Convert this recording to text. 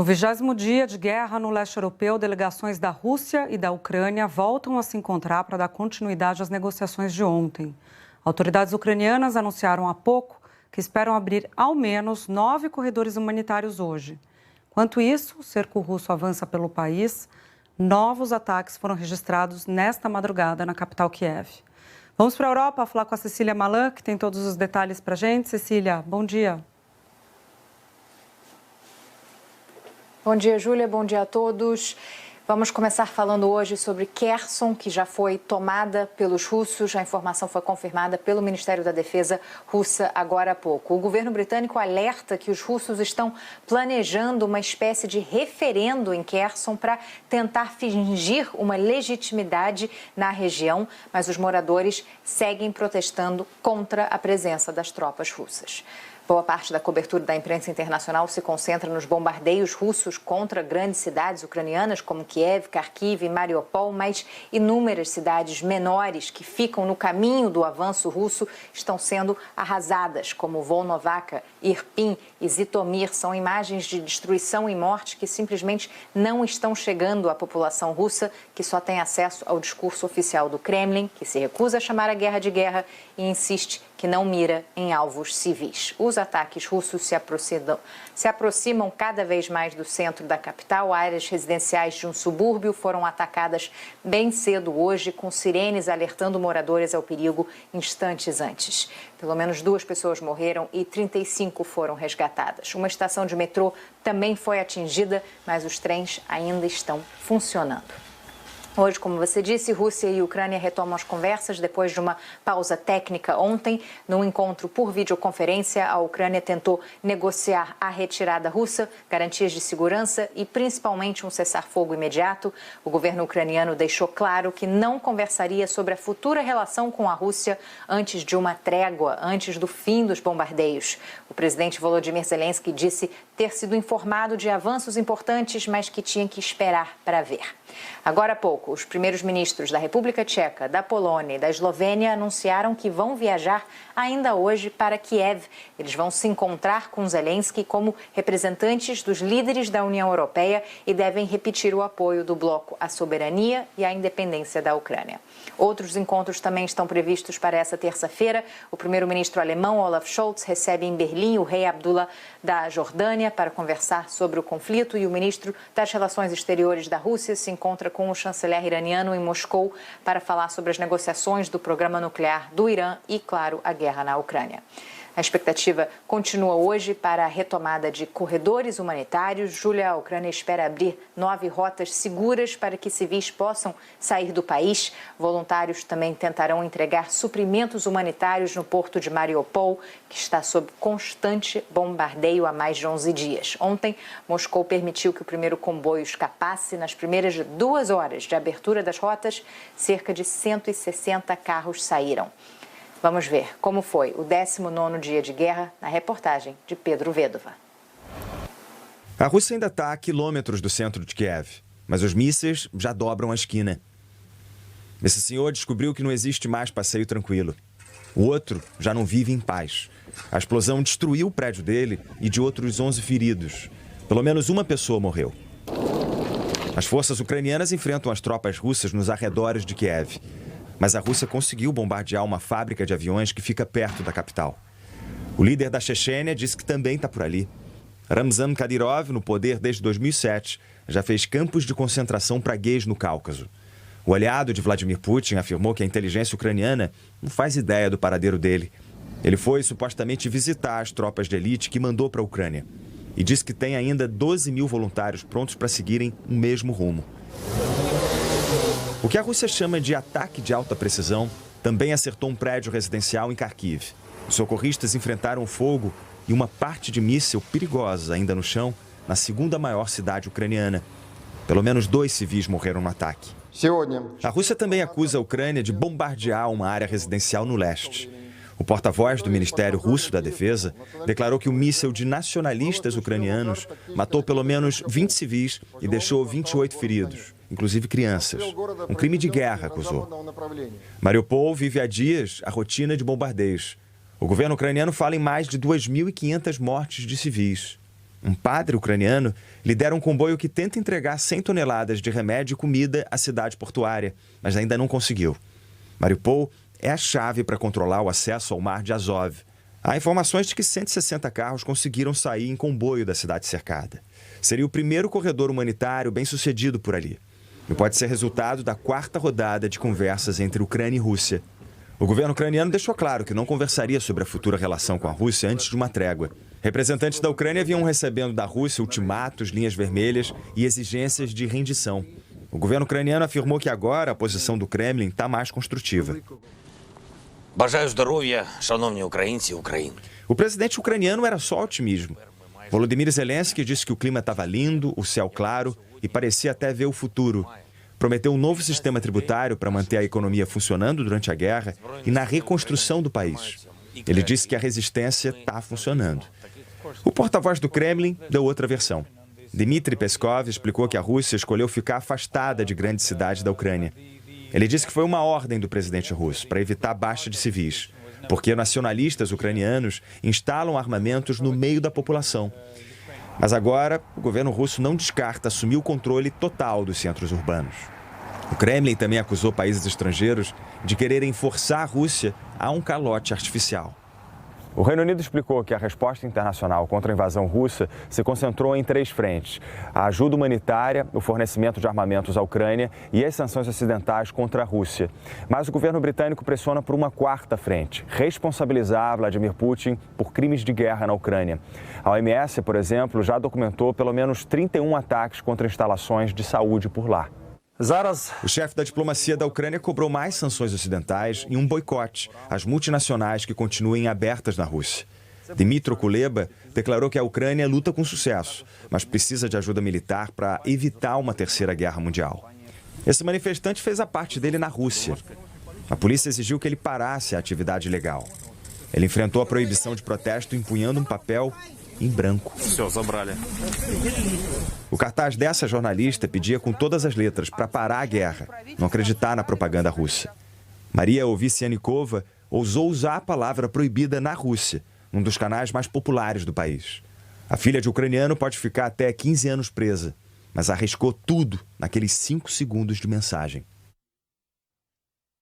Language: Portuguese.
No 20º dia de guerra no leste europeu, delegações da Rússia e da Ucrânia voltam a se encontrar para dar continuidade às negociações de ontem. Autoridades ucranianas anunciaram há pouco que esperam abrir ao menos 9 corredores humanitários hoje. Enquanto isso, o cerco russo avança pelo país. Novos ataques foram registrados nesta madrugada na capital Kiev. Vamos para a Europa falar com a Cecília Malan, que tem todos os detalhes para a gente. Cecília, bom dia. Bom dia, Júlia. Bom dia a todos. Vamos começar falando hoje sobre Kherson, que já foi tomada pelos russos. A informação foi confirmada pelo Ministério da Defesa russa agora há pouco. O governo britânico alerta que os russos estão planejando uma espécie de referendo em Kherson para tentar fingir uma legitimidade na região, mas os moradores seguem protestando contra a presença das tropas russas. Boa parte da cobertura da imprensa internacional se concentra nos bombardeios russos contra grandes cidades ucranianas como Kiev, Kharkiv e Mariupol, mas inúmeras cidades menores que ficam no caminho do avanço russo estão sendo arrasadas, como Volnovakha, Irpin e Zitomir. São imagens de destruição e morte que simplesmente não estão chegando à população russa, que só tem acesso ao discurso oficial do Kremlin, que se recusa a chamar a guerra de guerra e insiste que não mira em alvos civis. Os ataques russos se aproximam cada vez mais do centro da capital. Áreas residenciais de um subúrbio foram atacadas bem cedo hoje, com sirenes alertando moradores ao perigo instantes antes. Pelo menos 2 pessoas morreram e 35 foram resgatadas. Uma estação de metrô também foi atingida, mas os trens ainda estão funcionando. Hoje, como você disse, Rússia e Ucrânia retomam as conversas depois de uma pausa técnica ontem. Num encontro por videoconferência, a Ucrânia tentou negociar a retirada russa, garantias de segurança e principalmente um cessar-fogo imediato. O governo ucraniano deixou claro que não conversaria sobre a futura relação com a Rússia antes de uma trégua, antes do fim dos bombardeios. O presidente Volodymyr Zelensky disse ter sido informado de avanços importantes, mas que tinha que esperar para ver. Agora há pouco, os primeiros ministros da República Tcheca, da Polônia e da Eslovênia anunciaram que vão viajar ainda hoje para Kiev. Eles vão se encontrar com Zelensky como representantes dos líderes da União Europeia e devem repetir o apoio do bloco à soberania e à independência da Ucrânia. Outros encontros também estão previstos para essa terça-feira. O primeiro-ministro alemão Olaf Scholz recebe em Berlim o rei Abdullah da Jordânia para conversar sobre o conflito e o ministro das Relações Exteriores da Rússia se encontra com o chanceler iraniano em Moscou para falar sobre as negociações do programa nuclear do Irã e, claro, a guerra na Ucrânia. A expectativa continua hoje para a retomada de corredores humanitários. Júlia, a Ucrânia espera abrir 9 rotas seguras para que civis possam sair do país. Voluntários também tentarão entregar suprimentos humanitários no porto de Mariupol, que está sob constante bombardeio há mais de 11 dias. Ontem, Moscou permitiu que o primeiro comboio escapasse. Nas primeiras 2 horas de abertura das rotas, cerca de 160 carros saíram. Vamos ver como foi o 19º dia de guerra na reportagem de Pedro Vedova. A Rússia ainda está a quilômetros do centro de Kiev, mas os mísseis já dobram a esquina. Esse senhor descobriu que não existe mais passeio tranquilo. O outro já não vive em paz. A explosão destruiu o prédio dele e de outros 11 feridos. Pelo menos uma pessoa morreu. As forças ucranianas enfrentam as tropas russas nos arredores de Kiev. Mas a Rússia conseguiu bombardear uma fábrica de aviões que fica perto da capital. O líder da Chechênia disse que também está por ali. Ramzan Kadyrov, no poder desde 2007, já fez campos de concentração para gays no Cáucaso. O aliado de Vladimir Putin afirmou que a inteligência ucraniana não faz ideia do paradeiro dele. Ele foi supostamente visitar as tropas de elite que mandou para a Ucrânia e disse que tem ainda 12 mil voluntários prontos para seguirem o mesmo rumo. O que a Rússia chama de ataque de alta precisão também acertou um prédio residencial em Kharkiv. Os socorristas enfrentaram fogo e uma parte de míssil perigosa ainda no chão na 2ª maior cidade ucraniana. Pelo menos 2 civis morreram no ataque. A Rússia também acusa a Ucrânia de bombardear uma área residencial no leste. O porta-voz do Ministério Russo da Defesa declarou que o míssil de nacionalistas ucranianos matou pelo menos 20 civis e deixou 28 feridos, inclusive crianças. Um crime de guerra, acusou. Mariupol vive há dias a rotina de bombardeios. O governo ucraniano fala em mais de 2.500 mortes de civis. um padre ucraniano, lidera um comboio que tenta entregar 100 toneladas de remédio e comida à cidade portuária, mas ainda não conseguiu. Mariupol é a chave para controlar o acesso ao mar de Azov. Há informações de que 160 carros conseguiram sair em comboio da cidade cercada. Seria o primeiro corredor humanitário bem-sucedido por ali. E pode ser resultado da 4ª rodada de conversas entre Ucrânia e Rússia. O governo ucraniano deixou claro que não conversaria sobre a futura relação com a Rússia antes de uma trégua. Representantes da Ucrânia vinham recebendo da Rússia ultimatos, linhas vermelhas e exigências de rendição. O governo ucraniano afirmou que agora a posição do Kremlin está mais construtiva. Бажаю здоров'я, шановні українці, Україна. O presidente ucraniano era só otimismo. Volodymyr Zelensky disse que o clima estava lindo, o céu claro e parecia até ver o futuro. Prometeu um novo sistema tributário para manter a economia funcionando durante a guerra e na reconstrução do país. Ele disse que a resistência está funcionando. O porta-voz do Kremlin deu outra versão. Dmitry Peskov explicou que a Rússia escolheu ficar afastada de grandes cidades da Ucrânia. Ele disse que foi uma ordem do presidente russo para evitar baixa de civis, porque nacionalistas ucranianos instalam armamentos no meio da população. Mas agora, o governo russo não descarta assumir o controle total dos centros urbanos. O Kremlin também acusou países estrangeiros de quererem forçar a Rússia a um calote artificial. O Reino Unido explicou que a resposta internacional contra a invasão russa se concentrou em 3 frentes: a ajuda humanitária, o fornecimento de armamentos à Ucrânia e as sanções ocidentais contra a Rússia. Mas o governo britânico pressiona por uma 4ª frente: responsabilizar Vladimir Putin por crimes de guerra na Ucrânia. A OMS, por exemplo, já documentou pelo menos 31 ataques contra instalações de saúde por lá. O chefe da diplomacia da Ucrânia cobrou mais sanções ocidentais e um boicote às multinacionais que continuem abertas na Rússia. Dmytro Kuleba declarou que a Ucrânia luta com sucesso, mas precisa de ajuda militar para evitar uma 3ª guerra mundial. Esse manifestante fez a parte dele na Rússia. A polícia exigiu que ele parasse a atividade ilegal. Ele enfrentou a proibição de protesto empunhando um papel em branco. O cartaz dessa jornalista pedia com todas as letras para parar a guerra, não acreditar na propaganda russa. Maria Ovsyannikova ousou usar a palavra proibida na Rússia, um dos canais mais populares do país. A filha de ucraniano pode ficar até 15 anos presa, mas arriscou tudo naqueles 5 segundos de mensagem.